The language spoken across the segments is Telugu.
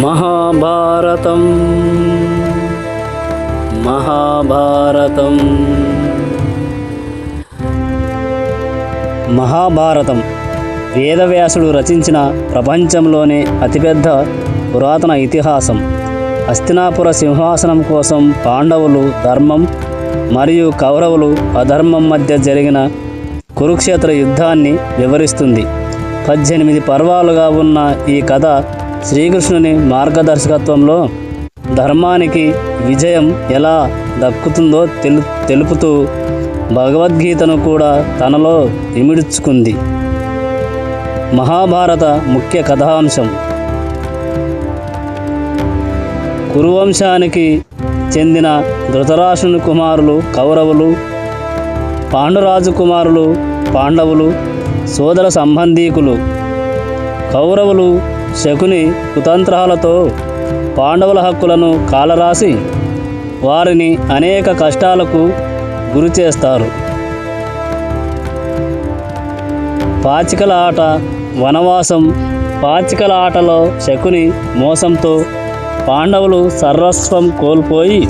మహాభారతం మహాభారతం మహాభారతం వేదవ్యాసుడు రచించిన ప్రపంచంలోనే అతిపెద్ద పురాతన ఇతిహాసం. హస్తినాపుర సింహాసనం కోసం పాండవులు ధర్మం మరియు కౌరవులు అధర్మం మధ్య జరిగిన కురుక్షేత్ర యుద్ధాన్ని వివరిస్తుంది. 18 పర్వాలుగా ఉన్న ఈ కథ శ్రీకృష్ణుని మార్గదర్శకత్వంలో ధర్మానికి విజయం ఎలా దక్కుతుందో తెలుపుతూ భగవద్గీతను కూడా తనలో ఇమిడ్చుకుంది. మహాభారత ముఖ్య కథాంశం: కురువంశానికి చెందిన ధృతరాష్ట్రుని కుమారులు కౌరవులు, పాండురాజు కుమారులు పాండవులు సోదర సంబంధీకులు. కౌరవులు శకుని కుతంత్రాలతో పాండవుల హక్కులను కాలరాసి వారిని అనేక కష్టాలకు గురి చేస్తారు. పాచికల ఆట, వనవాసం. పాచికల ఆటలో శకుని మోసంతో పాండవులు సర్వస్వం కోల్పోయి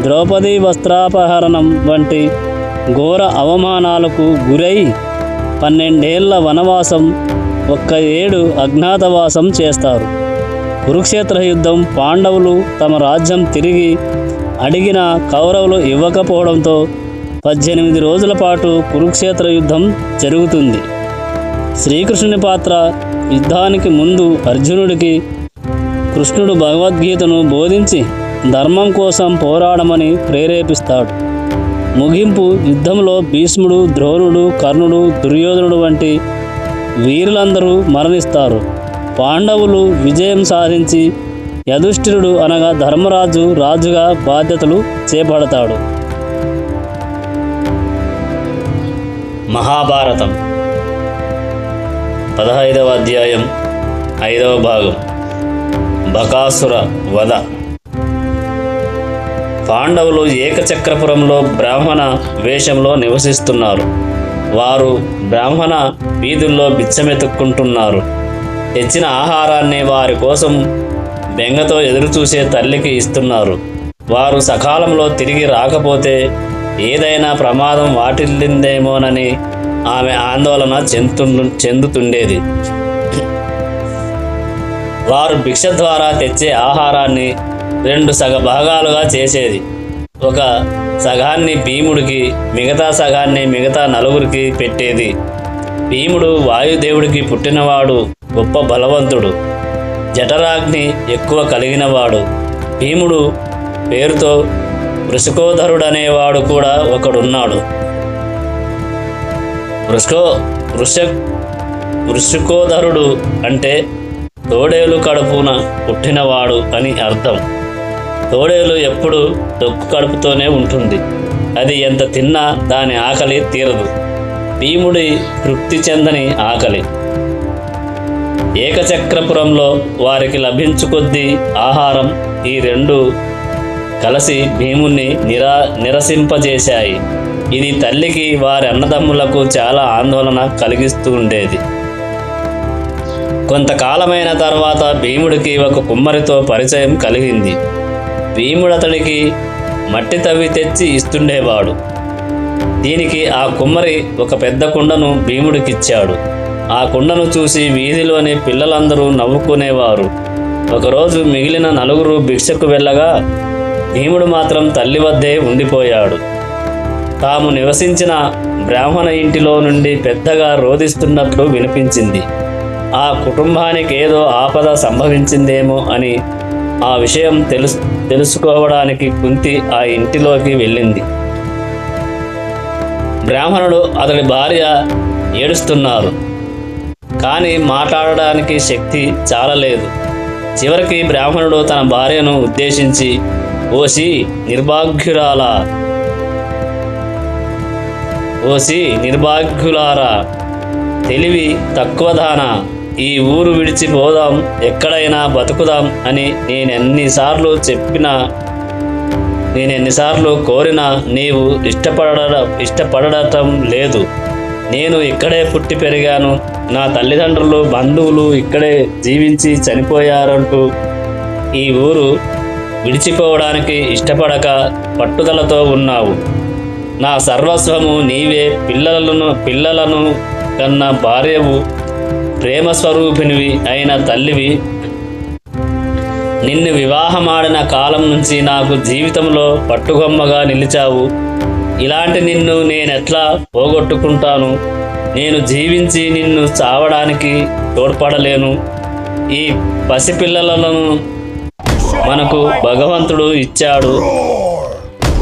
ద్రౌపది వస్త్రాపహరణం వంటి ఘోర అవమానాలకు గురై 12 ఏళ్ల వనవాసం, 1 ఏడు అజ్ఞాతవాసం చేస్తారు. కురుక్షేత్ర యుద్ధం. పాండవులు తమ రాజ్యం తిరిగి అడిగిన కౌరవులు ఇవ్వకపోవడంతో 18 రోజుల పాటు కురుక్షేత్ర యుద్ధం జరుగుతుంది. శ్రీకృష్ణుని పాత్ర: యుద్ధానికి ముందు అర్జునుడికి కృష్ణుడు భగవద్గీతను బోధించి ధర్మం కోసం పోరాడమని ప్రేరేపిస్తాడు. ముగింపు: యుద్ధంలో భీష్ముడు, ద్రోణుడు, కర్ణుడు, దుర్యోధనుడు వంటి వీరులందరూ మరణిస్తారు. పాండవులు విజయం సాధించి యుధిష్ఠిరుడు అనగా ధర్మరాజు రాజుగా బాధ్యతలు చేపడతాడు. మహాభారతం 15వ అధ్యాయం 5వ భాగం: బకాసుర వధ. పాండవులు ఏకచక్రపురంలో బ్రాహ్మణ వేషంలో నివసిస్తున్నారు. వారు బ్రాహ్మణ వీధుల్లో బిచ్చమెత్తుక్కుంటున్నారు. తెచ్చిన ఆహారాన్ని వారి కోసం బెంగతో ఎదురుచూసే తల్లికి ఇస్తున్నారు. వారు సకాలంలో తిరిగి రాకపోతే ఏదైనా ప్రమాదం వాటిల్లిందేమోనని ఆమె ఆందోళన చెందుతుండేది. వారు భిక్ష ద్వారా తెచ్చే ఆహారాన్ని 2 సగభాగాలుగా చేసేది. ఒక సగాన్ని భీముడికి, మిగతా సగాన్ని మిగతా 4గురికి పెట్టేది. భీముడు వాయుదేవుడికి పుట్టినవాడు, గొప్ప బలవంతుడు, జఠరాగ్ని ఎక్కువ కలిగినవాడు. భీముడు పేరుతో వృషకోధరుడనేవాడు కూడా ఒకడున్నాడు. వృషకోధరుడు అంటే తోడేలు కడుపున పుట్టినవాడు అని అర్థం. తోడేలు ఎప్పుడు డొక్కు కడుపుతోనే ఉంటుంది. అది ఎంత తిన్నా దాని ఆకలి తీరదు. భీముడి తృప్తి చెందని ఆకలి. ఏకచక్రపురంలో వారికి లభించుకొద్దీ ఆహారం. ఈ 2 కలిసి భీముణ్ణి నిరసింపజేశాయి. ఇది తల్లికి వారి అన్నదమ్ములకు చాలా ఆందోళన కలిగిస్తూ ఉండేది. కొంతకాలమైన తర్వాత భీముడికి ఒక కుమ్మరితో పరిచయం కలిగింది. భీముడు అతడికి మట్టి తవ్వి తెచ్చి ఇస్తుండేవాడు. దీనికి ఆ కుమ్మరి ఒక పెద్ద కుండను భీముడికిచ్చాడు. ఆ కుండను చూసి వీధిలోని పిల్లలందరూ నవ్వుకునేవారు. ఒకరోజు మిగిలిన 4గురు భిక్షకు వెళ్ళగా భీముడు మాత్రం తల్లి వద్దే ఉండిపోయాడు. తాము నివసించిన బ్రాహ్మణ ఇంటిలో నుండి పెద్దగా రోదిస్తున్నట్లు వినిపించింది. ఆ కుటుంబానికి ఏదో ఆపద సంభవించిందేమో అని ఆ విషయం తెలుసుకోవడానికి కుంతి ఆ ఇంటిలోకి వెళ్ళింది. బ్రాహ్మణుడు, అతడి భార్య ఏడుస్తున్నారు. కానీ మాట్లాడడానికి శక్తి చాలలేదు. చివరికి బ్రాహ్మణుడు తన భార్యను ఉద్దేశించి, ఓసి నిర్భాగ్యులారా, తెలివి తక్కువదానా, ఈ ఊరు విడిచి పోదాం, ఎక్కడైనా బతుకుదాం అని నేనెన్నిసార్లు కోరినా నీవు ఇష్టపడటం లేదు. నేను ఇక్కడే పుట్టి పెరిగాను, నా తల్లిదండ్రులు బంధువులు ఇక్కడే జీవించి చనిపోయారంటూ ఈ ఊరు విడిచిపోవడానికి ఇష్టపడక పట్టుదలతో ఉన్నావు. నా సర్వస్వము నీవే, పిల్లలను కన్న భార్యవు, ప్రేమ స్వరూపినివి అయిన తల్లివి. నిన్ను వివాహమాడిన కాలం నుంచి నాకు జీవితంలో పట్టుగొమ్మగా నిలిచావు. ఇలాంటి నిన్ను నేనెట్లా పోగొట్టుకుంటాను? నేను జీవించి నిన్ను చావడానికి తోడ్పడలేను. ఈ పసిపిల్లలను మనకు భగవంతుడు ఇచ్చాడు.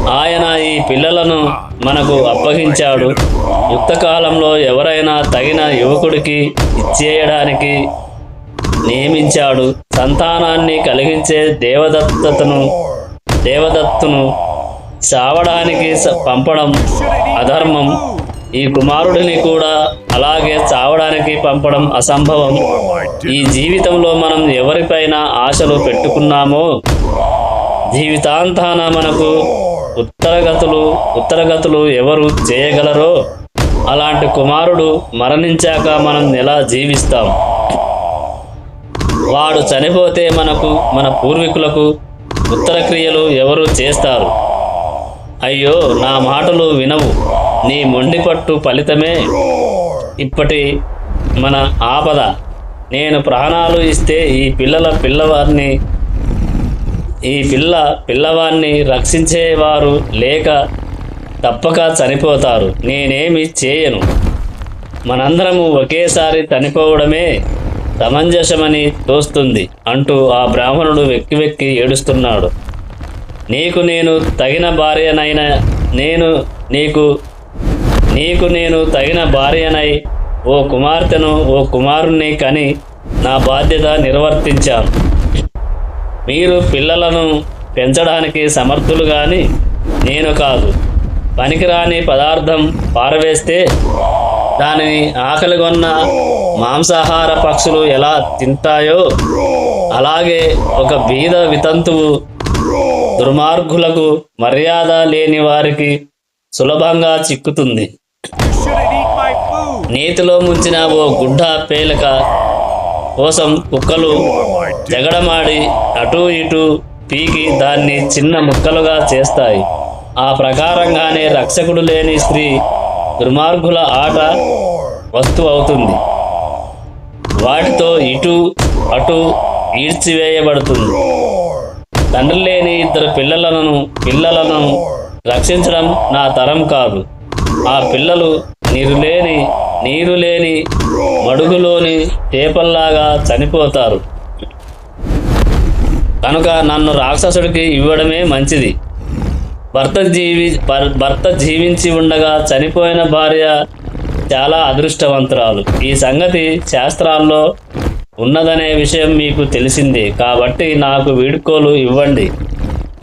ఆయన ఈ పిల్లలను మనకు అప్పగించాడు. యుక్తకాలంలో ఎవరైనా తగిన యువకుడికి ఇచ్చేయడానికి నియమించాడు. సంతానాన్ని కలిగించే దేవదత్తును చావడానికి పంపడం అధర్మం. ఈ కుమారుడిని కూడా అలాగే చావడానికి పంపడం అసంభవం. ఈ జీవితంలో మనం ఎవరిపైన ఆశలు పెట్టుకున్నామో జీవితాంతాన మనకు ఉత్తరగతులు ఎవరు చేయగలరో అలాంటి కుమారుడు మరణించాక మనం ఎలా జీవిస్తాం? వాడు చనిపోతే మన పూర్వీకులకు ఉత్తరక్రియలు ఎవరు చేస్తారు? అయ్యో, నా మాటలు వినవు. నీ మొండిపట్టు ఫలితమే ఇప్పటి మన ఆపద. నేను ప్రాణాలు ఇస్తే ఈ పిల్లవాడిని రక్షించేవారు లేక తప్పక చనిపోతారు. నేనేమి చేయను. మనందరము ఒకేసారి చనిపోవడమే సమంజసమని తోస్తుంది అంటూ ఆ బ్రాహ్మణుడు వెక్కి వెక్కి ఏడుస్తున్నాడు. నేను తగిన భార్యనైనా నీకు నేను తగిన భార్యనై ఓ కుమారుణ్ణి కని నా బాధ్యత నిర్వర్తించాను. మీరు పిల్లలను పెంచడానికి సమర్థులు కానీ నేను కాదు. పనికిరాని పదార్థం పారవేస్తే దానిని ఆకలిగొన్న మాంసాహార పక్షులు ఎలా తింటాయో అలాగే ఒక బీద వితంతువు దుర్మార్గులకు మర్యాద లేని వారికి సులభంగా చిక్కుతుంది. నీతిలో ముంచిన ఓ గుడ్డ పేలిక కోసం కుక్కలు జగడమాడి అటూ ఇటూ పీకి దాన్ని చిన్న ముక్కలుగా చేస్తాయి. ఆ ప్రకారంగానే రక్షకుడు లేని స్త్రీ దుర్మార్గుల ఆట వస్తువు అవుతుంది. వాటితో ఇటు అటు ఈడ్చివేయబడుతుంది. తండ్రి లేని ఇద్దరు పిల్లలను రక్షించడం నా తరం కాదు. ఆ పిల్లలు నీరు లేని మడుగులోని చేపల్లాగా చనిపోతారు. కనుక నన్ను రాక్షసుడికి ఇవ్వడమే మంచిది. భర్త జీవించి ఉండగా చనిపోయిన భార్య చాలా అదృష్టవంతురాలు. ఈ సంగతి శాస్త్రాల్లో ఉన్నదనే విషయం మీకు తెలిసిందే. కాబట్టి నాకు వీడ్కోలు ఇవ్వండి.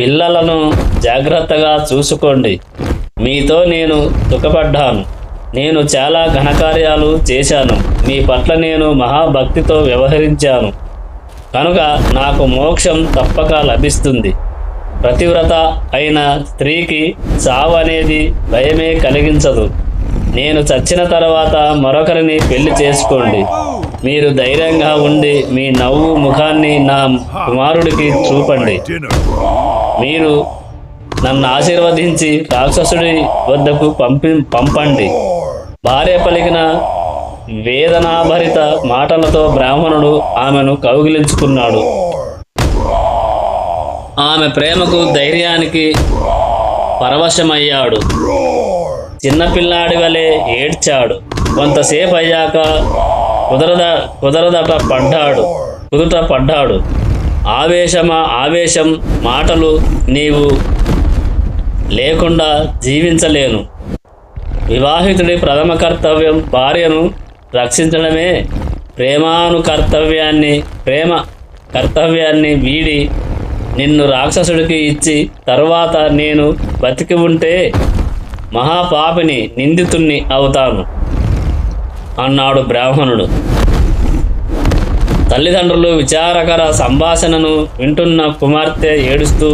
పిల్లలను జాగ్రత్తగా చూసుకోండి. మీతో నేను సుఖపడ్డాను. నేను చాలా ఘనకార్యాలు చేశాను. మీ పట్ల నేను మహాభక్తితో వ్యవహరించాను. కనుక నాకు మోక్షం తప్పక లభిస్తుంది. పతివ్రత అయిన స్త్రీకి చావు అనేది భయమే కలిగించదు. నేను చచ్చిన తర్వాత మరొకరిని పెళ్లి చేసుకోండి. మీరు ధైర్యంగా ఉండి మీ నవ్వు ముఖాన్ని నా కుమారుడికి చూపండి. మీరు నన్ను ఆశీర్వదించి రాక్షసుడి వద్దకు పంపండి. భార్య పలికిన వేదనాభరిత మాటలతో బ్రాహ్మణుడు ఆమెను కౌగిలించుకున్నాడు. ఆమె ప్రేమకు ధైర్యానికి పరవశమయ్యాడు. చిన్నపిల్లాడి వలె ఏడ్చాడు. కొంతసేపు అయ్యాక కుదరదట పడ్డాడు. ఆవేశం, మాటలు నీవు లేకుండా జీవించలేను. వివాహితుడి ప్రథమ కర్తవ్యం భార్యను రక్షించడమే. ప్రేమ కర్తవ్యాన్ని వీడి నిన్ను రాక్షసుడికి ఇచ్చి తరువాత నేను బతికి ఉంటే మహాపాపిని, నిందితుణ్ణి అవుతాను అన్నాడు బ్రాహ్మణుడు. తల్లిదండ్రులు విచారకర సంభాషణను వింటున్న కుమార్తె ఏడుస్తూ,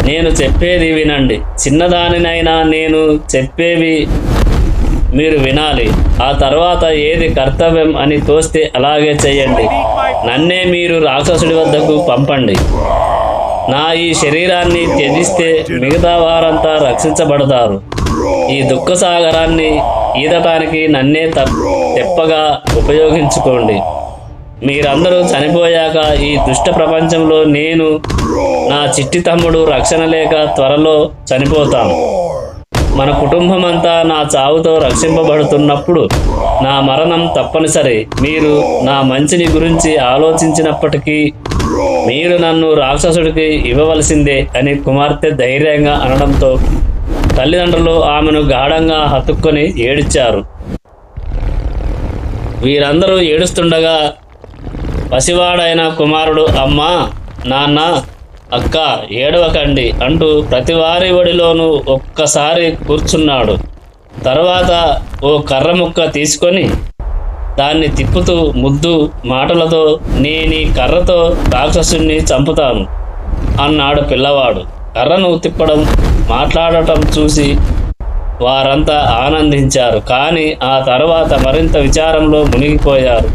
నేను చెప్పేది వినండి. చిన్నదానినైనా నేను చెప్పేవి మీరు వినాలి. ఆ తర్వాత ఏది కర్తవ్యం అని తోస్తే అలాగే చేయండి. నన్నే మీరు రాక్షసుడి వద్దకు పంపండి. నా ఈ శరీరాన్ని త్యజిస్తే మిగతా వారంతా రక్షించబడతారు. ఈ దుఃఖ సాగరాన్ని ఈదటానికి నన్నే తెప్పగా ఉపయోగించుకోండి. మీరందరూ చనిపోయాక ఈ దుష్ట ప్రపంచంలో నేను, నా చిట్టి తమ్ముడు రక్షణ లేక త్వరలో చనిపోతాను. మన కుటుంబం అంతా నా చావుతో రక్షింపబడుతున్నప్పుడు నా మరణం తప్పనిసరి. మీరు నా మంచిని గురించి ఆలోచించినప్పటికీ మీరు నన్ను రాక్షసుడికి ఇవ్వవలసిందే అని కుమార్తె ధైర్యంగా అనడంతో తల్లిదండ్రులు ఆమెను గాఢంగా హత్తుకొని ఏడ్చారు. వీరందరూ ఏడుస్తుండగా పసివాడైన కుమారుడు అమ్మా, నాన్న, అక్క ఏడవకండి అంటూ ప్రతివారి ఒడిలోనూ ఒక్కసారి కూర్చున్నాడు. తర్వాత ఓ కర్ర ముక్క తీసుకొని దాన్ని తిప్పుతూ ముద్దు మాటలతో నేనీ కర్రతో రాక్షసుని చంపుతాను అన్నాడు పిల్లవాడు. కర్రను తిప్పడం, మాట్లాడటం చూసి వారంతా ఆనందించారు. కానీ ఆ తర్వాత మరింత విచారంలో మునిగిపోయారు.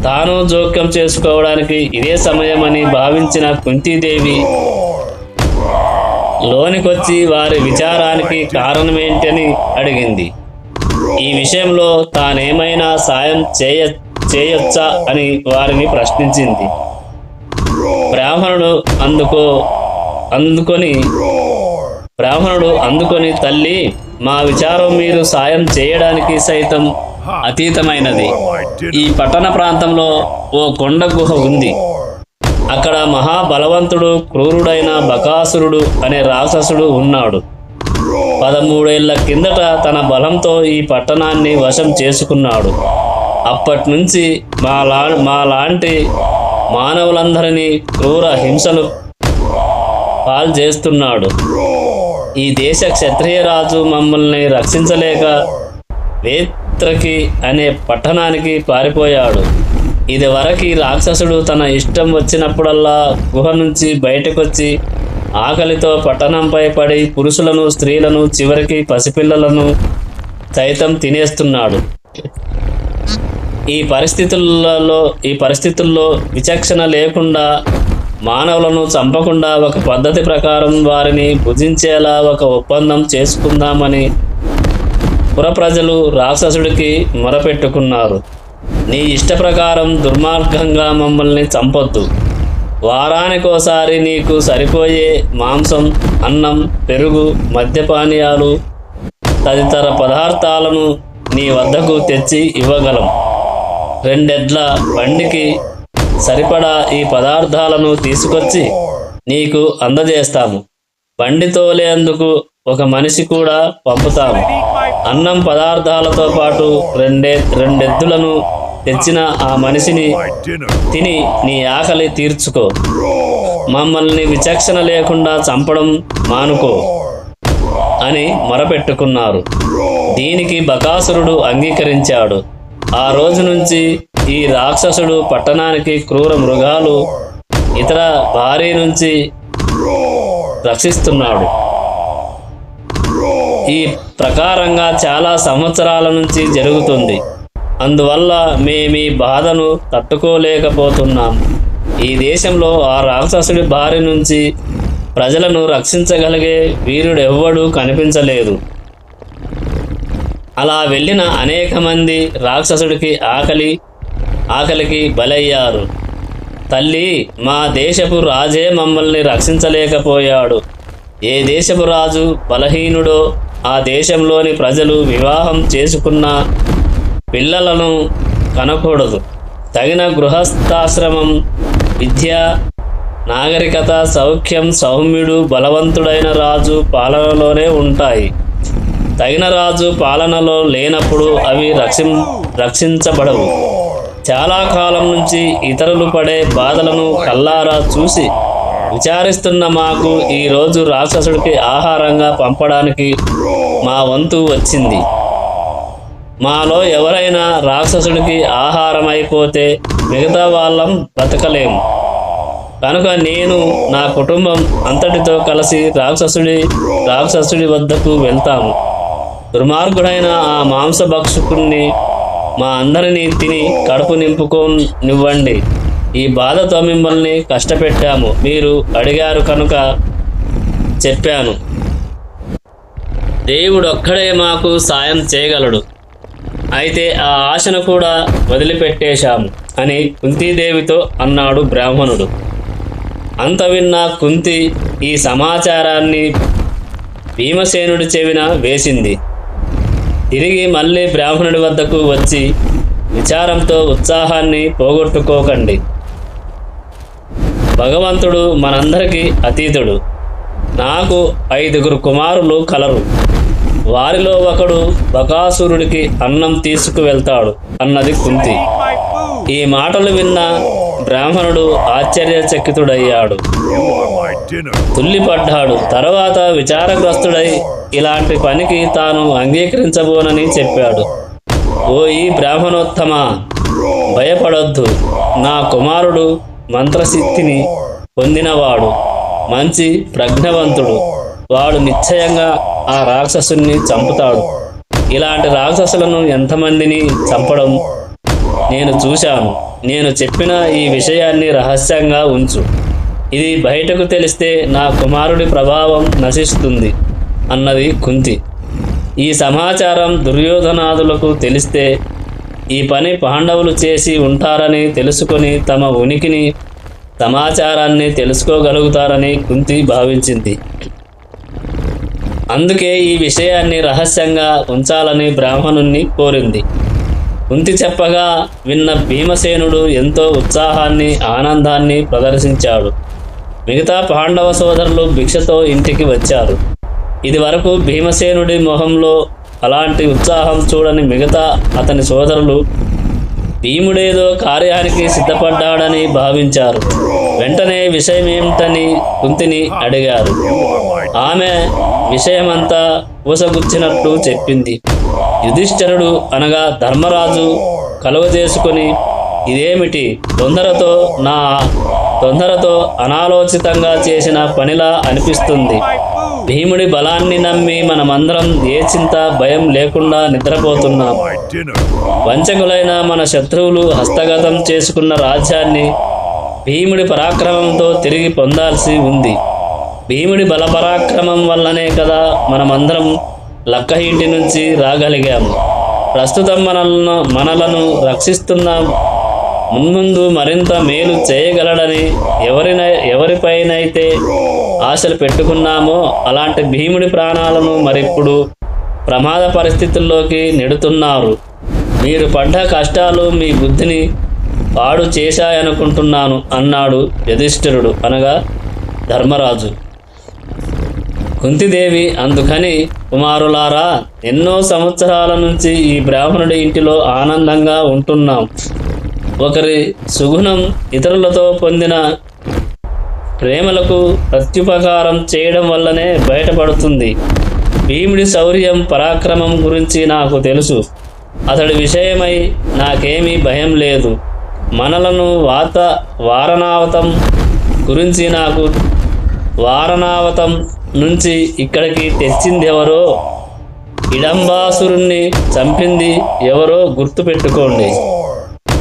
తాను జోక్యం చేసుకోవడానికి ఇదే సమయమని భావించిన కుంతీదేవి లోనికొచ్చి వారి విచారానికి కారణమేంటని అడిగింది. ఈ విషయంలో తానేమైనా సాయం చేయొచ్చా అని వారిని ప్రశ్నించింది. బ్రాహ్మణుడు అందుకొని తల్లి, మా విచారం మీరు సాయం చేయడానికి సైతం అతీతమైనది. ఈ పట్టణ ప్రాంతంలో ఓ కొండ గుహ ఉంది. అక్కడ మహాబలవంతుడు క్రూరుడైన బకాసురుడు అనే రాక్షసుడు ఉన్నాడు. 13 ఏళ్ల కిందట తన బలంతో ఈ పట్టణాన్ని వశం చేసుకున్నాడు. అప్పటి నుంచి మాలాంటి మానవులందరినీ క్రూర హింసలు పాల్చేస్తున్నాడు. ఈ దేశ క్షత్రియ రాజు మమ్మల్ని రక్షించలేక వేత్రకి అనే పట్టణానికి పారిపోయాడు. ఇదివరకు రాక్షసుడు తన ఇష్టం వచ్చినప్పుడల్లా గుహ నుంచి బయటకొచ్చి ఆకలితో పట్టణంపై పడి పురుషులను, స్త్రీలను, చివరికి పసిపిల్లలను సైతం తినేస్తున్నాడు. ఈ పరిస్థితుల్లో విచక్షణ లేకుండా మానవులను చంపకుండా ఒక పద్ధతి ప్రకారం వారిని భుజించేలా ఒక ఒప్పందం చేసుకుందామని పురప్రజలు రాక్షసుడికి మొరపెట్టుకున్నారు. నీ ఇష్ట ప్రకారం దుర్మార్గంగా మమ్మల్ని చంపొద్దు. వారానికోసారి నీకు సరిపోయే మాంసం, అన్నం, పెరుగు, మద్యపానీయాలు తదితర పదార్థాలను నీ వద్దకు తెచ్చి ఇవ్వగలం. 2 ఎడ్ల బండికి సరిపడా ఈ పదార్థాలను తీసుకొచ్చి నీకు అందజేస్తాము. బండి తోలేందుకు ఒక మనిషి కూడా పంపుతాము. అన్నం పదార్థాలతో పాటు 2 ఎద్దులను తెచ్చిన ఆ మనిషిని తిని నీ ఆకలి తీర్చుకో. మమ్మల్ని విచక్షణ లేకుండా చంపడం మానుకో అని మొరపెట్టుకున్నారు. దీనికి బకాసురుడు అంగీకరించాడు. ఆ రోజు నుంచి ఈ రాక్షసుడు పట్టణానికి క్రూర మృగాలు, ఇతర భారీ నుంచి రక్షిస్తున్నాడు. ఈ ప్రకారంగా చాలా సంవత్సరాల నుంచి జరుగుతుంది. అందువల్ల మేమీ బాధను తట్టుకోలేకపోతున్నాం. ఈ దేశంలో ఆ రాక్షసుడి బారి నుంచి ప్రజలను రక్షించగలిగే వీరుడెవ్వడూ కనిపించలేదు. అలా వెళ్ళిన అనేక మంది రాక్షసుడికి ఆకలికి బలయ్యారు. తల్లి, మా దేశపు రాజే మమ్మల్ని రక్షించలేకపోయాడు. ఏ దేశపు రాజు బలహీనుడో ఆ దేశంలోని ప్రజలు వివాహం చేసుకున్న పిల్లలను కనకూడదు. తగిన గృహస్థాశ్రమం, విద్య, నాగరికత, సౌఖ్యం, సౌమ్యుడు, బలవంతుడైన రాజు పాలనలోనే ఉంటాయి. తగిన రాజు పాలనలో లేనప్పుడు అవి రక్షించబడవు. చాలా కాలం నుంచి ఇతరులు పడే బాధలను కల్లారా చూసి విచారిస్తున్న మాకు ఈరోజు రాక్షసుడికి ఆహారంగా పంపడానికి మా వంతు వచ్చింది. మాలో ఎవరైనా రాక్షసుడికి ఆహారం అయిపోతే మిగతా వాళ్ళం బ్రతకలేము. కనుక నేను, నా కుటుంబం అంతటితో కలిసి రాక్షసుడి వద్దకు వెళ్తాము. దుర్మార్గుడైన ఆ మాంసభక్షకుణ్ణి మా అందరినీ తిని కడుపు నింపుకోనివ్వండి. ఈ బాధతో మిమ్మల్ని కష్టపెట్టాము. మీరు అడిగారు కనుక చెప్పాను. దేవుడు ఒక్కడే మాకు సాయం చేయగలడు. అయితే ఆ ఆశను కూడా వదిలిపెట్టేశాము అని కుంతీదేవితో అన్నాడు బ్రాహ్మణుడు. అంత విన్న కుంతి ఈ సమాచారాన్ని భీమసేనుడి చెవిన వేసింది. తిరిగి మళ్ళీ బ్రాహ్మణుడి వద్దకు వచ్చి, విచారంతో ఉత్సాహాన్ని పోగొట్టుకోకండి. భగవంతుడు మనందరికీ అతీతుడు. నాకు 5 కుమారులు కలరు. వారిలో ఒకడు బకాసురుడికి అన్నం తీసుకువెళ్తాడు అన్నది కుంతి. ఈ మాటలు విన్న బ్రాహ్మణుడు ఆశ్చర్యచకితుడయ్యాడు, తుల్లిపడ్డాడు. తర్వాత విచారగ్రస్తుడై ఇలాంటి పనికి తాను అంగీకరించబోనని చెప్పాడు. ఓ ఈ బ్రాహ్మణోత్తమ, భయపడొద్దు. నా కుమారుడు మంత్రశక్తిని పొందినవాడు, మంచి ప్రజ్ఞవంతుడు. వాడు నిశ్చయంగా ఆ రాక్షసుని చంపుతాడు. ఇలాంటి రాక్షసులను ఎంతమందిని చంపడం నేను చూశాను. నేను చెప్పిన ఈ విషయాన్ని రహస్యంగా ఉంచు. ఇది బయటకు తెలిస్తే నా కుమారుడి ప్రభావం నశిస్తుంది అన్నది కుంతి. ఈ సమాచారం దుర్యోధనాదులకు తెలిస్తే ఈ పని పాండవులు చేసి ఉంటారని తెలుసుకొని తమ ఉనికిని, సమాచారాన్ని తెలుసుకోగలుగుతారని కుంతి భావించింది. అందుకే ఈ విషయాన్ని రహస్యంగా ఉంచాలని బ్రాహ్మణుణ్ణి కోరింది. కుంతి చెప్పగా విన్న భీమసేనుడు ఎంతో ఉత్సాహాన్ని, ఆనందాన్ని ప్రదర్శించాడు. మిగతా పాండవ సోదరులు భిక్షతో ఇంటికి వచ్చారు. ఇది వరకు భీమసేనుడి మొహంలో అలాంటి ఉత్సాహం చూడని మిగతా అతని సోదరులు భీముడేదో కార్యానికి సిద్ధపడ్డాడని భావించారు. వెంటనే విషయమేమిటని కుంతిని అడిగారు. ఆమె విషయమంతా ఊసగుచ్చినట్టు చెప్పింది. యుధిష్ఠిరుడు అనగా ధర్మరాజు కలుగజేసుకుని, ఇదేమిటి తొందరతో అనాలోచితంగా చేసిన పనిలా అనిపిస్తుంది. భీముడి బలాన్ని నమ్మి మనమందరం ఏ చింత భయం లేకుండా నిద్రపోతున్నాం. వంచకులైన మన శత్రువులు హస్తగతం చేసుకున్న రాజ్యాన్ని భీముడి పరాక్రమంతో తిరిగి పొందాల్సి ఉంది. భీముడి బలపరాక్రమం వల్లనే కదా మనమందరం లక్క ఇంటి నుంచి రాగలిగాము. ప్రస్తుతం మనలను రక్షిస్తున్న మున్ముందు మరింత మేలు చేయగలడని ఎవరిపైనైతే ఆశలు పెట్టుకున్నామో అలాంటి భీముడి ప్రాణాలను మరిప్పుడు ప్రమాద పరిస్థితుల్లోకి నెడుతున్నారు. మీరు పడ్డ కష్టాలు మీ బుద్ధిని పాడు చేశాయనుకుంటున్నాను అన్నాడు యుధిష్ఠిరుడు అనగా ధర్మరాజు. కుంతిదేవి అందుకని, కుమారులారా, ఎన్నో సంవత్సరాల నుంచి ఈ బ్రాహ్మణుడి ఇంటిలో ఆనందంగా ఉంటున్నాం. ఒకరి సుగుణం ఇతరులతో పొందిన ప్రేమలకు ప్రత్యుపకారం చేయడం వల్లనే బయటపడుతుంది. భీముడి శౌర్యం, పరాక్రమం గురించి నాకు తెలుసు. అతడి విషయమై నాకేమీ భయం లేదు. మనలను వారణావతం గురించి నాకు వారణావతం నుంచి ఇక్కడికి తెచ్చిందెవరో, ఇడంబాసురుణ్ణి చంపింది ఎవరో గుర్తుపెట్టుకోండి.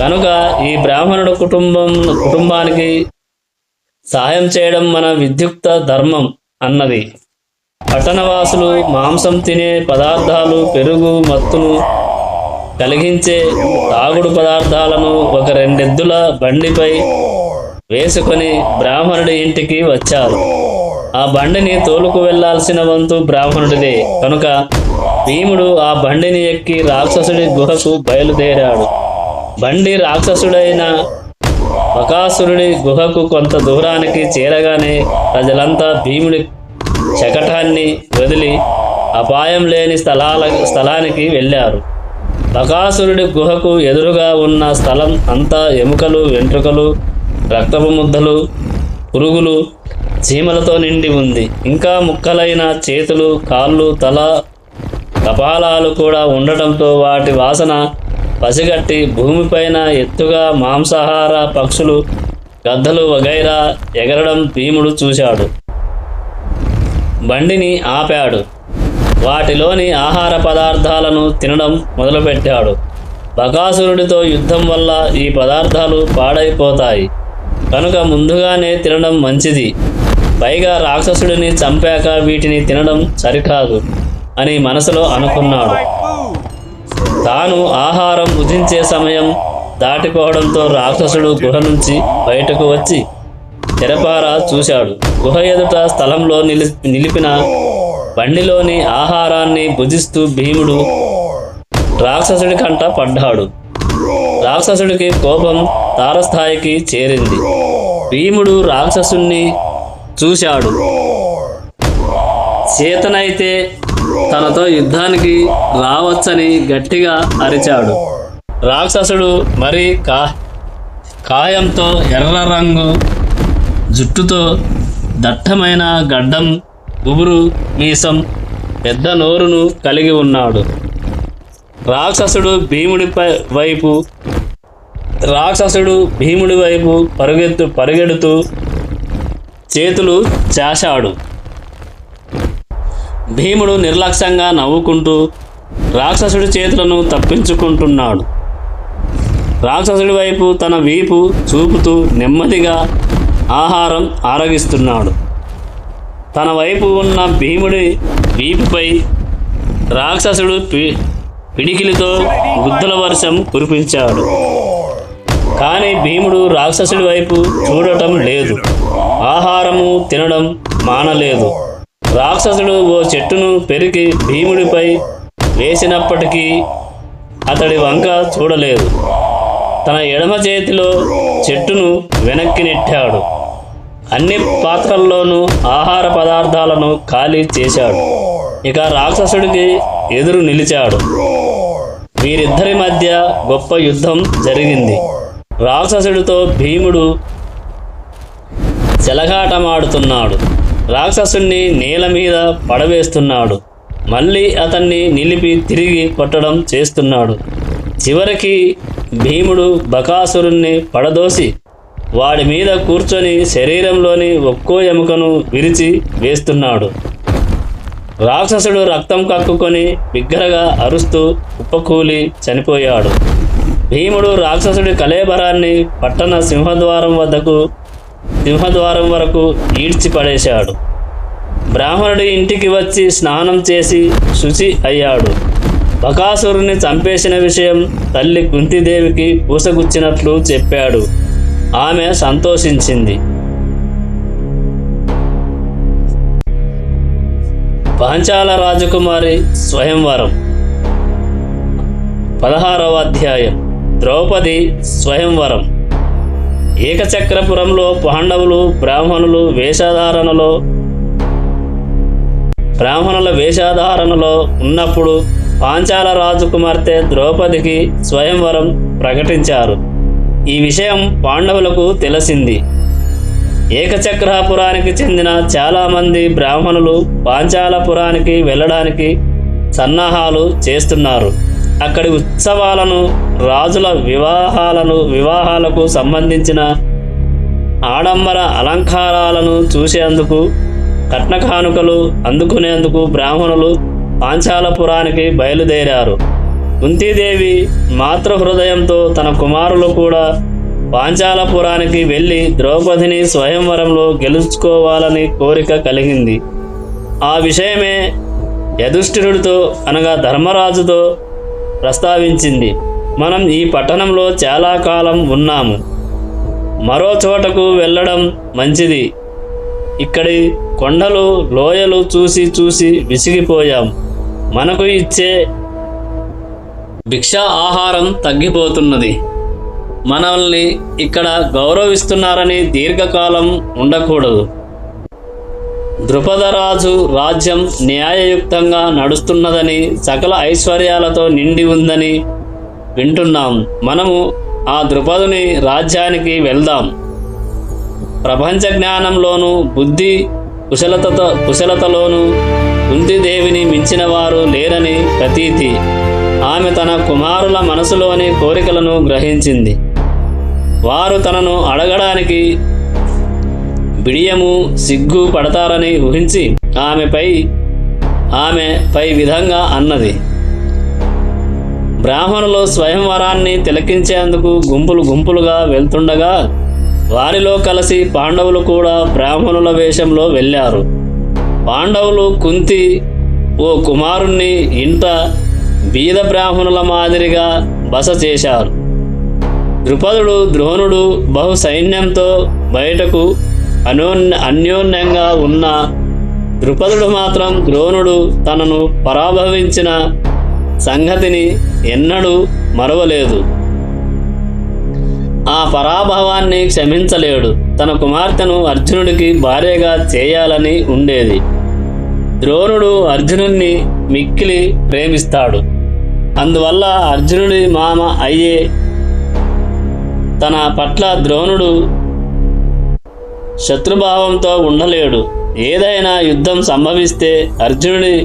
కనుక ఈ బ్రాహ్మణుడు కుటుంబానికి సాయం చేయడం మన విద్యుక్త ధర్మం అన్నది. పట్టణవాసులు మాంసం తినే పదార్థాలు, పెరుగు, మత్తును కలిగించే తాగుడు పదార్థాలను ఒక 2 ఎద్దుల బండిపై వేసుకొని బ్రాహ్మణుడి ఇంటికి వచ్చారు. ఆ బండిని తోలుకు వెళ్లాల్సిన వంతు బ్రాహ్మణుడిదే. కనుక భీముడు ఆ బండిని ఎక్కి రాక్షసుడి గుహకు బయలుదేరాడు. బండి రాక్షసుడైన బకాసురుడి గుహకు కొంత దూరానికి చేరగానే ప్రజలంతా భీముడి శకటాన్ని వదిలి అపాయం లేని స్థలానికి వెళ్ళారు. బకాసురుడి గుహకు ఎదురుగా ఉన్న స్థలం అంతా ఎముకలు, వెంట్రుకలు, రక్తపు ముద్దలు, పురుగులు, చీమలతో నిండి ఉంది. ఇంకా ముక్కలైన చేతులు, కాళ్ళు, తల, కపాలాలు కూడా ఉండటంతో వాటి వాసన పసిగట్టి భూమిపైన ఎత్తుగా మాంసాహార పక్షులు, గద్దలు వగైరా ఎగరడం భీముడు చూశాడు. బండిని ఆపాడు. వాటిలోని ఆహార పదార్థాలను తినడం మొదలుపెట్టాడు. బకాసురుడితో యుద్ధం వల్ల ఈ పదార్థాలు పాడైపోతాయి. కనుక ముందుగానే తినడం మంచిది. పైగా రాక్షసుడిని చంపాక వీటిని తినడం సరికాదు అని మనసులో అనుకున్నాడు. తాను ఆహారం భుజించే సమయం దాటిపోవడంతో రాక్షసుడు గుహ నుంచి బయటకు వచ్చి తెరపారా చూశాడు. గుహ ఎదుట స్థలంలో నిలిపిన బండిలోని ఆహారాన్ని భుజిస్తూ భీముడు రాక్షసుడి కంట పడ్డాడు. రాక్షసుడికి కోపం తారస్థాయికి చేరింది. భీముడు రాక్షసుణ్ణి చూశాడు. చేతనైతే తనతో యుద్ధానికి రావచ్చని గట్టిగా అరిచాడు. రాక్షసుడు మరి కాయంతో ఎర్ర రంగు జుట్టుతో దట్టమైన గడ్డం, గుబురు మీసం, పెద్ద నోరును కలిగి ఉన్నాడు. రాక్షసుడు భీముడి వైపు పరిగెడుతూ చేతులు చాశాడు. భీముడు నిర్లక్ష్యంగా నవ్వుకుంటూ రాక్షసుడి చేతులను తప్పించుకుంటున్నాడు. రాక్షసుడి వైపు తన వీపు చూపుతూ నెమ్మదిగా ఆహారం ఆరగిస్తున్నాడు. తన వైపు ఉన్న భీముడి వీపుపై రాక్షసుడు పిడికిలితో గుద్దుల వర్షం కురిపించాడు. కానీ భీముడు రాక్షసుడి వైపు చూడటం లేదు. ఆహారము తినడం మానలేదు. రాక్షసుడు ఓ చెట్టును పెరికి భీముడిపై వేసినప్పటికీ అతడి వంక చూడలేదు. తన ఎడమ చేతిలో చెట్టును వెనక్కి నెట్టాడు. అన్ని పాత్రల్లోనూ ఆహార పదార్థాలను ఖాళీ చేశాడు. ఇక రాక్షసుడికి ఎదురు నిలిచాడు. వీరిద్దరి మధ్య గొప్ప యుద్ధం జరిగింది. రాక్షసుడితో భీముడు చెలగాటమాడుతున్నాడు. రాక్షసుణ్ణి నేల మీద పడవేస్తున్నాడు. మళ్ళీ అతన్ని నిలిపి తిరిగి కొట్టడం చేస్తున్నాడు. చివరికి భీముడు బకాసురుణ్ణి పడదోసి వాడి మీద కూర్చొని శరీరంలోని ఒక్కో ఎముకను విరిచి వేస్తున్నాడు. రాక్షసుడు రక్తం కక్కుకొని బిగ్గరగా అరుస్తూ కుప్పకూలి చనిపోయాడు. భీముడు రాక్షసుడి కళేబరాన్ని పట్టణ సింహద్వారం వరకు ఈడ్చిపడేశాడు. బ్రాహ్మణుడి ఇంటికి వచ్చి స్నానం చేసి శుచి అయ్యాడు. బకాసురుని చంపేసిన విషయం తల్లి కుంతిదేవికి పూసగుచ్చినట్లు చెప్పాడు. ఆమె సంతోషించింది. పాంచాల రాజకుమారి స్వయంవరం 16వ అధ్యాయం. ద్రౌపది స్వయంవరం. ఏకచక్రపురంలో పాండవులు బ్రాహ్మణుల వేషధారణలో ఉన్నప్పుడు పాంచాల రాజకుమార్తె ద్రౌపదికి స్వయంవరం ప్రకటించారు. ఈ విషయం పాండవులకు తెలిసింది. ఏకచక్రపురానికి చెందిన చాలామంది బ్రాహ్మణులు పాంచాలపురానికి వెళ్ళడానికి సన్నాహాలు చేస్తున్నారు. అక్కడి ఉత్సవాలను, రాజుల వివాహాలకు సంబంధించిన ఆడంబర అలంకారాలను చూసేందుకు, కట్న కానుకలు అందుకునేందుకు బ్రాహ్మణులు పాంచాలపురానికి బయలుదేరారు. కుంతీదేవి మాతృహృదయంతో తన కుమారులు కూడా పాంచాలపురానికి వెళ్ళి ద్రౌపదిని స్వయంవరంలో గెలుచుకోవాలని కోరిక కలిగింది. ఆ విషయమే యుధిష్ఠిరుడితో అనగా ధర్మరాజుతో ప్రస్తావించింది. మనం ఈ పట్టణంలో చాలా కాలం ఉన్నాము. మరో చోటకు వెళ్ళడం మంచిది. ఇక్కడి కొండలు, లోయలు చూసి చూసి విసిగిపోయాం. మనకు ఇచ్చే భిక్షా ఆహారం తగ్గిపోతున్నది. మనల్ని ఇక్కడ గౌరవిస్తున్నారని దీర్ఘకాలం ఉండకూడదు. ద్రుపదరాజు రాజ్యం న్యాయయుక్తంగా నడుస్తున్నదని, సకల ఐశ్వర్యాలతో నిండి ఉందని వింటున్నాం. మనము ఆ ద్రుపదుని రాజ్యానికి వెళ్దాం. ప్రపంచ జ్ఞానంలోనూ బుద్ధి కుశలతలోనూ కుంతిదేవిని మించిన వారు లేరని ప్రతీతి. ఆమె తన కుమారుల మనసులోని కోరికలను గ్రహించింది. వారు తనను అడగడానికి బిడియము, సిగ్గు పడతారని ఊహించి ఆమె పై విధంగా అన్నది. బ్రాహ్మణులు స్వయంవరాన్ని తిలకించేందుకు గుంపులుగా వెళ్తుండగా వారిలో కలిసి పాండవులు కూడా బ్రాహ్మణుల వేషంలో వెళ్ళారు. పాండవులు కుంతి ఓ కుమారుణ్ణి ఇంట బీద బ్రాహ్మణుల మాదిరిగా బస చేశారు. ద్రుపదుడు ద్రోణుడు బహు సైన్యంతో బయటకు అన్యోన్యంగా ఉన్న ద్రుపదుడు మాత్రం ద్రోణుడు తనను పరాభవించిన సంగతిని ఎన్నడూ మరవలేదు. ఆ పరాభవాన్ని క్షమించలేడు. తన కుమార్తెను అర్జునుడికి భార్యగా చేయాలని ఉండేది. ద్రోణుడు అర్జునుడిని మిక్కిలి ప్రేమిస్తాడు. అందువల్ల అర్జునుడి మామ అయ్యే తన పట్ల ద్రోణుడు శత్రుభావంతో ఉండలేడు. ఏదైనా యుద్ధం సంభవిస్తే అర్జునుడి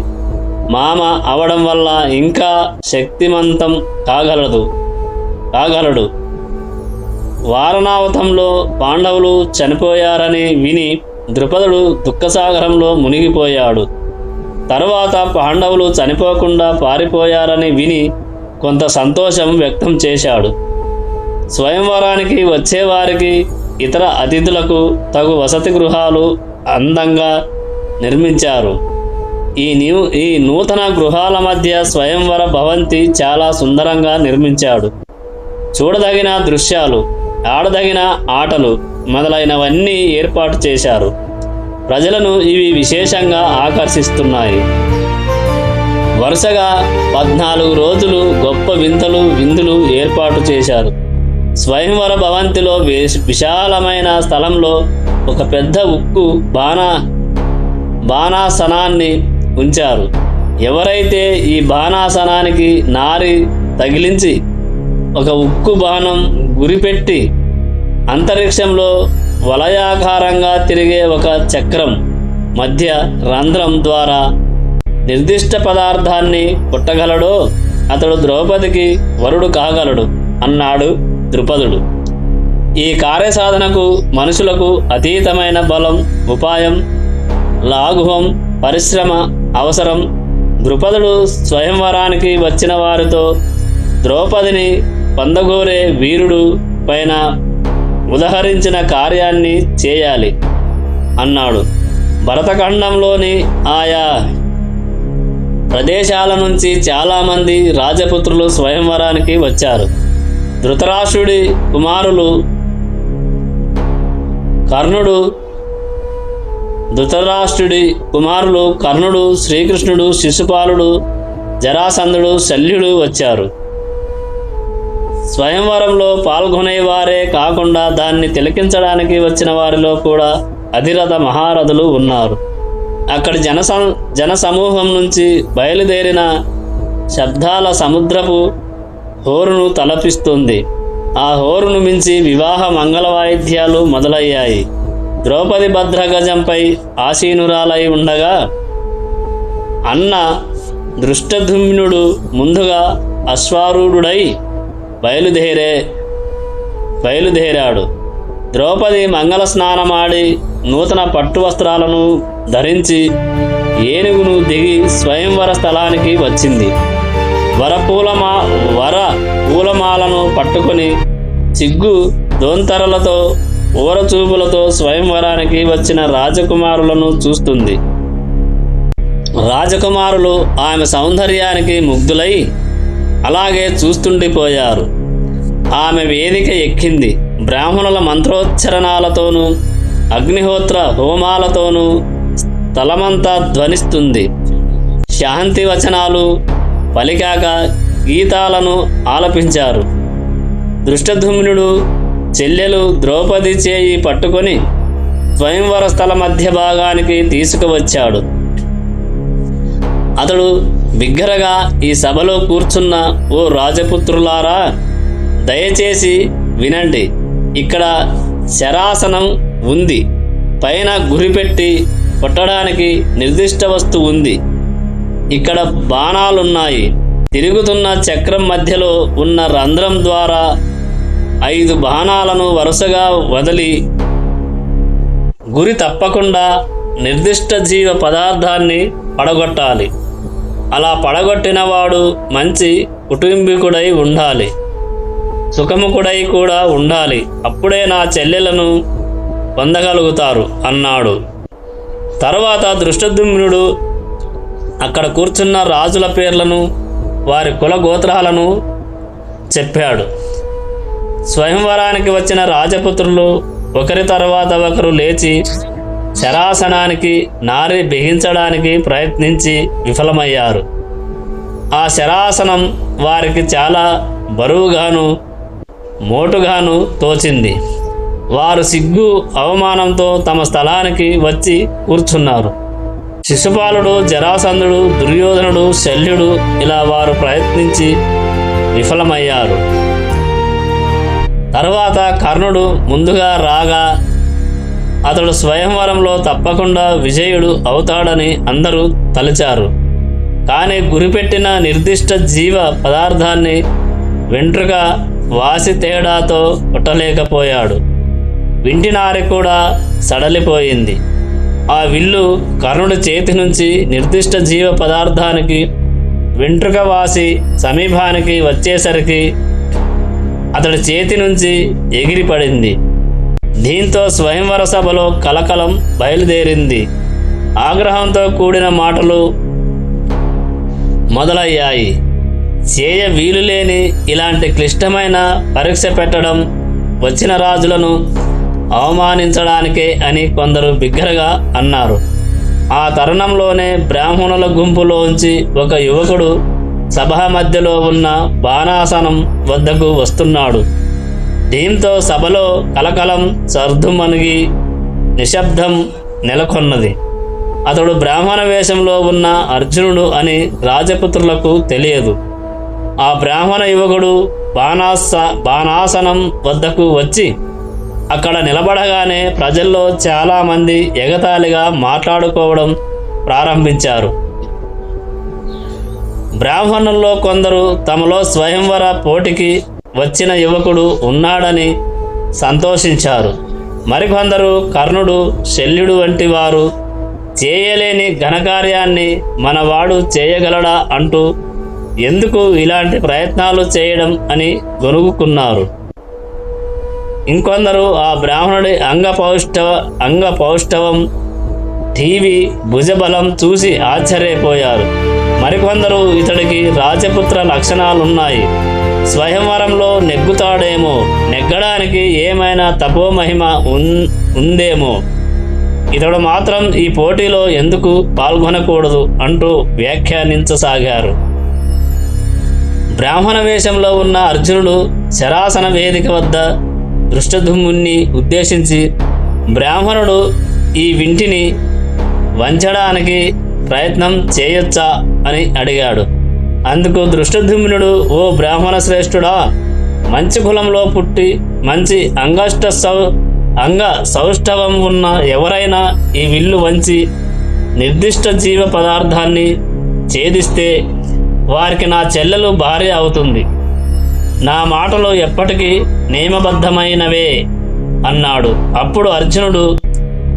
మామ అవడం వల్ల ఇంకా శక్తిమంతం కాగలడు. వారణావతంలో పాండవులు చనిపోయారని విని ద్రుపదుడు దుఃఖసాగరంలో మునిగిపోయాడు. తరువాత పాండవులు చనిపోకుండా పారిపోయారని విని కొంత సంతోషం వ్యక్తం చేశాడు. స్వయంవరానికి వచ్చేవారికి ఇతర అతిథులకు తగు వసతి గృహాలు అందంగా నిర్మించారు. ఈ నూతన గృహాల మధ్య స్వయంవర భవంతి చాలా సుందరంగా నిర్మించాడు. చూడదగిన దృశ్యాలు, ఆడదగిన ఆటలు మొదలైనవన్నీ ఏర్పాటు చేశారు. ప్రజలను ఇవి విశేషంగా ఆకర్షిస్తున్నాయి. వరుసగా 14 రోజులు గొప్ప విందులు ఏర్పాటు చేశారు. స్వయంవర భవంతిలో విశాలమైన స్థలంలో ఒక పెద్ద ఉక్కు బాణాసనాన్ని ఉంచారు. ఎవరైతే ఈ బాణాసనానికి నారి తగిలించి ఒక ఉక్కు బాణం గురిపెట్టి అంతరిక్షంలో వలయాకారంగా తిరిగే ఒక చక్రం మధ్య రంధ్రం ద్వారా నిర్దిష్ట పదార్థాన్ని పుట్టగలడో అతడు ద్రౌపదికి వరుడు కాగలడు అన్నాడు ద్రుపదుడు. ఈ కార్యసాధనకు మనుషులకు అతీతమైన బలం, ఉపాయం, లాఘవం, పరిశ్రమ అవసరం. ద్రుపదుడు స్వయంవరానికి వచ్చిన వారితో ద్రౌపదిని పొందగోరే వీరుడు పైన ఉదహరించిన కార్యాన్ని చేయాలి అన్నాడు. భరతఖండంలోని ఆయా ప్రదేశాల నుంచి చాలామంది రాజపుత్రులు స్వయంవరానికి వచ్చారు. ధృతరాష్ట్రుడి కుమారులు కర్ణుడు, శ్రీకృష్ణుడు, శిశుపాలుడు, జరాసంధుడు, శల్యుడు వచ్చారు. స్వయంవరంలో పాల్గొనేవారే కాకుండా దాన్ని తిలకించడానికి వచ్చిన వారిలో కూడా అధిరథ మహారథులు ఉన్నారు. అక్కడి జన సమూహం నుంచి బయలుదేరిన శబ్దాల సముద్రపు హోరును తలపిస్తుంది. ఆ హోరును మించి వివాహ మంగళ వాయిద్యాలు మొదలయ్యాయి. ద్రౌపది భద్రగజంపై ఆసీనురాలై ఉండగా అన్న దృష్టధుమ్నుడు ముందుగా అశ్వారూఢుడై బయలుదేరాడు. ద్రౌపది మంగళ స్నానమాడి నూతన పట్టు వస్త్రాలను ధరించి ఏనుగును దిగి స్వయంవర స్థలానికి వచ్చింది. వర పూలమాలను పట్టుకొని సిగ్గు దోంతరలతో ఓరచూపులతో స్వయంవరానికి వచ్చిన రాజకుమారులను చూస్తుంది. రాజకుమారులు ఆమె సౌందర్యానికి ముగ్ధులై అలాగే చూస్తుండిపోయారు. ఆమె వేదిక ఎక్కింది. బ్రాహ్మణుల మంత్రోచ్చరణాలతోనూ అగ్నిహోత్ర హోమాలతోనూ స్థలమంతా ధ్వనిస్తుంది. శాంతి వచనాలు పలికాక గీతాలను ఆలపించారు. దృష్టధుమ్నుడు చెల్లెలు ద్రౌపది చేయి పట్టుకొని స్వయంవర స్థల మధ్య భాగానికి తీసుకువచ్చాడు. అతడు బిగ్గరగా, ఈ సభలో కూర్చున్న ఓ రాజపుత్రులారా, దయచేసి వినండి. ఇక్కడ శరాసనం ఉంది. పైన గురిపెట్టి కొట్టడానికి నిర్దిష్ట వస్తువు ఉంది. ఇక్కడ బాణాలున్నాయి. తిరుగుతున్న చక్రం మధ్యలో ఉన్న రంధ్రం ద్వారా 5 బాణాలను వరుసగా వదిలి గురి తప్పకుండా నిర్దిష్ట జీవ పదార్థాన్ని పడగొట్టాలి. అలా పడగొట్టినవాడు మంచి కుటుంబీకుడై ఉండాలి. సుఖముఖుడై కూడా ఉండాలి, అప్పుడే నా చెల్లెలను పొందగలుగుతారు అన్నాడు. తరువాత దృష్టద్యుమ్నుడు అక్కడ కూర్చున్న రాజుల పేర్లను, వారి కుల గోత్రాలను చెప్పాడు. స్వయంవరానికి వచ్చిన రాజపుత్రులు ఒకరి తర్వాత ఒకరు లేచి శరాసనానికి నారి బిగించడానికి ప్రయత్నించి విఫలమయ్యారు. ఆ శరాసనం వారికి చాలా బరువుగాను మోటుగాను తోచింది. వారు సిగ్గు అవమానంతో తమ స్థలానికి వచ్చి కూర్చున్నారు. శిశుపాలుడు, జరాసంధుడు, దుర్యోధనుడు, శల్యుడు ఇలా వారు ప్రయత్నించి విఫలమయ్యారు. తరువాత కర్ణుడు ముందుగా రాగా అతడు స్వయంవరంలో తప్పకుండా విజయుడు అవుతాడని అందరూ తలచారు. కానీ గురిపెట్టిన నిర్దిష్ట జీవ పదార్థాన్ని వెంట్రుక వాసి తేడాతో కొట్టలేకపోయాడు. వింటినారి కూడా సడలిపోయింది. ఆ విల్లు కర్ణుడి చేతి నుంచి నిర్దిష్ట జీవ పదార్థానికి వెంట్రుక వాసి సమీపానికి వచ్చేసరికి అతడి చేతి నుంచి ఎగిరిపడింది. దీంతో స్వయంవర సభలో కలకలం బయలుదేరింది. ఆగ్రహంతో కూడిన మాటలు మొదలయ్యాయి. చేయ వీలులేని ఇలాంటి క్లిష్టమైన పరీక్ష పెట్టడం వచ్చిన రాజులను అవమానించడానికే అని కొందరు బిగ్గరగా అన్నారు. ఆ తరుణంలోనే బ్రాహ్మణుల గుంపులోంచి ఒక యువకుడు సభా మధ్యలో ఉన్న బాణాసనం వద్దకు వస్తున్నాడు. దీంతో సభలో కలకలం సర్దుమణిగి నిశ్శబ్దం నెలకొన్నది. అతడు బ్రాహ్మణ వేషంలో ఉన్న అర్జునుడు అని రాజపుత్రులకు తెలియదు. ఆ బ్రాహ్మణ యువకుడు బాణాసనం వద్దకు వచ్చి అక్కడ నిలబడగానే ప్రజల్లో చాలామంది ఎగతాళిగా మాట్లాడుకోవడం ప్రారంభించారు. బ్రాహ్మణుల్లో కొందరు తమలో స్వయంవర పోటీకి వచ్చిన యువకుడు ఉన్నాడని సంతోషించారు. మరికొందరు కర్ణుడు, శల్యుడు వంటి వారు చేయలేని ఘనకార్యాన్ని మనవాడు చేయగలడా అంటూ ఎందుకు ఇలాంటి ప్రయత్నాలు చేయడం అని గొనుగుకున్నారు. ఇంకొందరు ఆ బ్రాహ్మణుడి అంగపౌష్ఠవం, టీవీ, భుజబలం చూసి ఆశ్చర్యపోయారు. మరికొందరు ఇతడికి రాజపుత్ర లక్షణాలున్నాయి, స్వయంవరంలో నెగ్గుతాడేమో, నెగ్గడానికి ఏమైనా తపోమహిమ ఉందేమో, ఇతడు మాత్రం ఈ పోటీలో ఎందుకు పాల్గొనకూడదు అంటూ వ్యాఖ్యానించసాగారు. బ్రాహ్మణ వేషంలో ఉన్న అర్జునుడు శరాసన వేదిక వద్ద దృష్టద్యుమ్నుని ఉద్దేశించి, బ్రాహ్మణుడు ఈ వింటిని వంచడానికి ప్రయత్నం చేయొచ్చా అని అడిగాడు. అందుకు దృష్టద్యుమ్నుడు, ఓ బ్రాహ్మణ శ్రేష్ఠుడా, మంచి కులంలో పుట్టి మంచి అంగ సౌష్ఠవం ఉన్న ఎవరైనా ఈ విల్లు వంచి నిర్దిష్ట జీవ పదార్థాన్ని ఛేదిస్తే వారికి నా చెల్లెలు భార్య అవుతుంది. నా మాటలు ఎప్పటికీ నియమబద్ధమైనవే అన్నాడు. అప్పుడు అర్జునుడు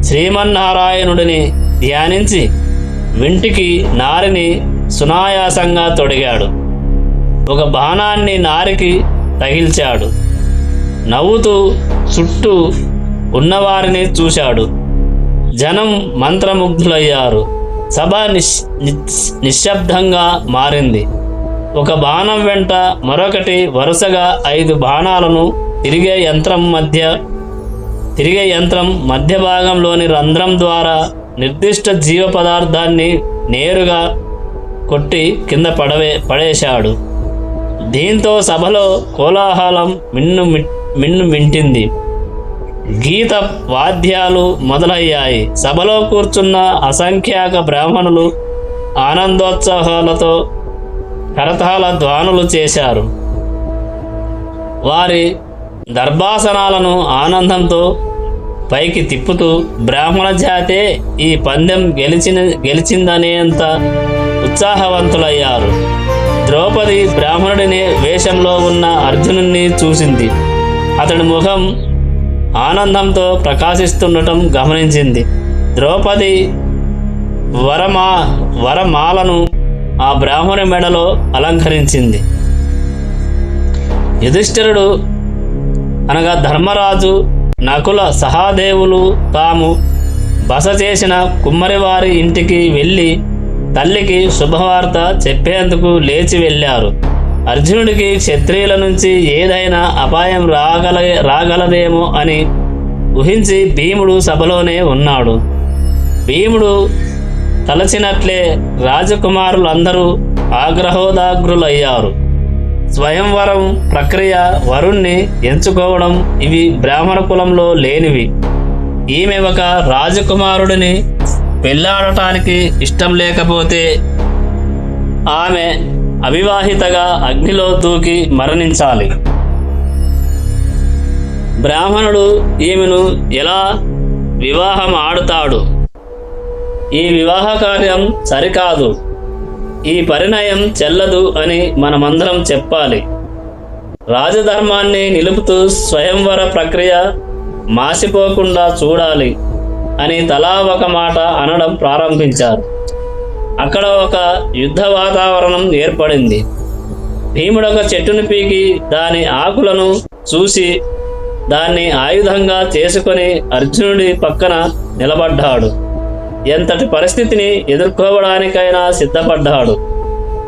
శ్రీమన్నారాయణుడిని ధ్యానించి వింటికి నారిని సునాయాసంగా తొడిగాడు. ఒక బాణాన్ని నారికి తగిల్చాడు. నవ్వుతూ చుట్టూ ఉన్నవారిని చూశాడు. జనం మంత్రముగ్ధులయ్యారు. సభ నిశ్శబ్దంగా మారింది. ఒక బాణం వెంట మరొకటి వరుసగా 5 బాణాలను తిరిగే యంత్రం మధ్య భాగంలోని రంధ్రం ద్వారా నిర్దిష్ట జీవ పదార్థాన్ని నేరుగా కొట్టి కింద పడేశాడు. దీంతో సభలో కోలాహలం మిన్నుమింటింది. గీత వాద్యాలు మొదలయ్యాయి. సభలో కూర్చున్న అసంఖ్యాక బ్రాహ్మణులు ఆనందోత్సాహాలతో కరతాళ ధ్వానులు చేశారు. వారి దర్భాసనాలను ఆనందంతో పైకి తిప్పుతూ బ్రాహ్మణ జాతే ఈ పందెం గెలిచిందనేంత ఉత్సాహవంతులయ్యారు. ద్రౌపది బ్రాహ్మణుడిని వేషంలో ఉన్న అర్జునుడిని చూసింది. అతడి ముఖం ఆనందంతో ప్రకాశిస్తుండటం గమనించింది. ద్రౌపది వరమాలను ఆ బ్రాహ్మణ మెడలో అలంకరించింది. యుధిష్ఠిరుడు అనగా ధర్మరాజు, నకుల, సహాదేవులు తాము బస చేసిన కుమ్మరివారి ఇంటికి వెళ్ళి తల్లికి శుభవార్త చెప్పేందుకు లేచి వెళ్ళారు. అర్జునుడికి క్షత్రియుల నుంచి ఏదైనా అపాయం రాగలదేమో అని ఊహించి భీముడు సభలోనే ఉన్నాడు. భీముడు తలచినట్లే రాజకుమారులందరూ ఆగ్రహోదాగ్రులయ్యారు. స్వయంవరం ప్రక్రియ, వరుణ్ణి ఎంచుకోవడం ఇవి బ్రాహ్మణ కులంలో లేనివి. ఈమె ఒక రాజకుమారుడిని పెళ్లాడటానికి ఇష్టం లేకపోతే ఆమె అవివాహితగా అగ్నిలో దూకి మరణించాలి. బ్రాహ్మణుడు ఈమెను ఎలా వివాహం ఆడుతాడు? ఈ వివాహ కార్యం సరికాదు, ఈ పరిణయం చెల్లదు అని మనమందరం చెప్పాలి. రాజధర్మాన్ని నిలుపుతూ స్వయంవర ప్రక్రియ మాసిపోకుండా చూడాలి అని తలా ఒక మాట అనడం ప్రారంభించారు. అక్కడ ఒక యుద్ధ వాతావరణం ఏర్పడింది. భీముడు ఒక చెట్టును పీకి దాని ఆకులను చూసి దాన్ని ఆయుధంగా చేసుకొని అర్జునుడి పక్కన నిలబడ్డాడు. ఎంతటి పరిస్థితిని ఎదుర్కోవడానికైనా సిద్ధపడ్డాడు.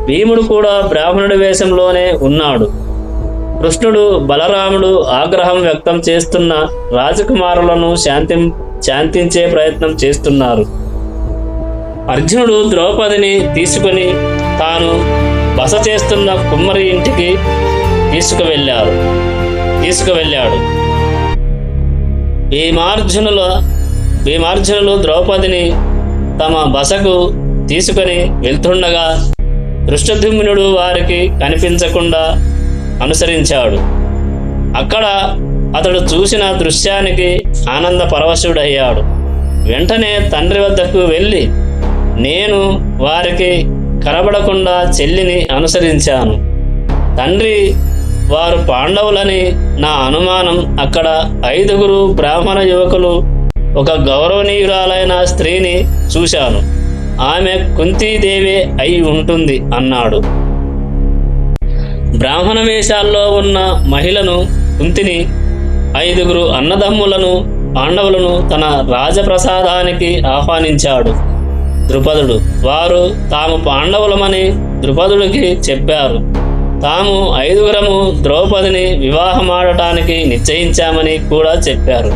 భీముడు కూడా బ్రాహ్మణుడి వేషంలోనే ఉన్నాడు. కృష్ణుడు, బలరాముడు ఆగ్రహం వ్యక్తం చేస్తున్న రాజకుమారులను శాంతించే ప్రయత్నం చేస్తున్నారు. అర్జునుడు ద్రౌపదిని తీసుకుని తాను బస చేస్తున్న కుమ్మరి ఇంటికి తీసుకువెళ్ళాడు. భీమార్జునులు ద్రౌపదిని తమ బసకు తీసుకుని వెళ్తుండగా దృష్టద్యుమ్నుడు వారికి కనిపించకుండా అనుసరించాడు. అక్కడ అతడు చూసిన దృశ్యానికి ఆనంద పరవశుడయ్యాడు. వెంటనే తండ్రి వద్దకు వెళ్ళి, నేను వారికి కనబడకుండా చెల్లిని అనుసరించాను. తండ్రి, వారు పాండవులని నా అనుమానం. అక్కడ 5 బ్రాహ్మణ యువకులు, ఒక గౌరవనీయురాలైన స్త్రీని చూశాను. ఆమె కుంతీదేవే అయి ఉంటుంది అన్నాడు. బ్రాహ్మణ వేషాల్లో ఉన్న మహిళను, కుంతిని, 5 అన్నదమ్ములను, పాండవులను తన రాజప్రసాదానికి ఆహ్వానించాడు ద్రుపదుడు. వారు తాము పాండవులమని ద్రుపదుడికి చెప్పారు. తాము 5 ద్రౌపదిని వివాహమాడటానికి నిశ్చయించామని కూడా చెప్పారు.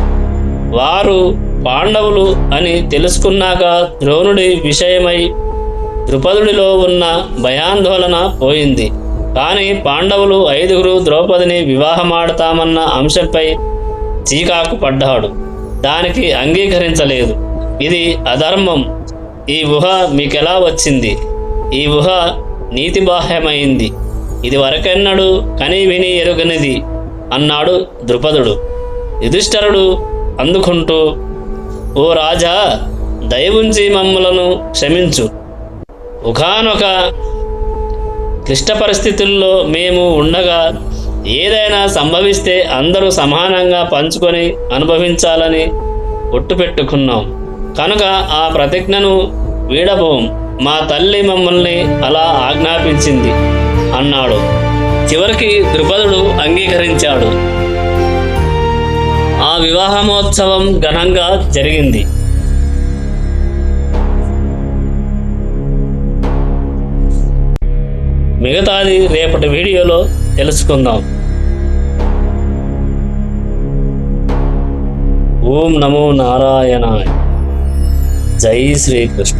వారు పాండవులు అని తెలుసుకున్నాక ద్రోణుడి విషయమై ద్రుపదుడిలో ఉన్న భయాందోళన పోయింది. కానీ పాండవులు 5 ద్రౌపదిని వివాహమాడతామన్న అంశంపై చీకాకు పడ్డాడు. దానికి అంగీకరించలేదు. ఇది అధర్మం. ఈ ఊహ మీకెలా వచ్చింది? ఈ ఊహ నీతిబాహ్యమైంది. ఇది వరకెన్నడూ కని విని ఎరుగనిది అన్నాడు ద్రుపదుడు. యుధిష్ఠిరుడు అందుకుంటూ, ఓ రాజా, దయవుంచి మమ్మలను క్షమించు. ఒకానొక క్లిష్ట పరిస్థితుల్లో మేము ఉండగా ఏదైనా సంభవిస్తే అందరూ సమానంగా పంచుకొని అనుభవించాలని ఒట్టు పెట్టుకున్నాం. కనుక ఆ ప్రతిజ్ఞను వీడబోం. మా తల్లి మమ్మల్ని అలా ఆజ్ఞాపించింది అన్నాడు. చివరికి ద్రుపదుడు అంగీకరించాడు. ఆ వివాహమోత్సవం ఘనంగా జరిగింది. మిగతాది రేపటి వీడియోలో తెలుసుకుందాం. ఓం నమో నారాయణాయ. జై శ్రీకృష్ణ.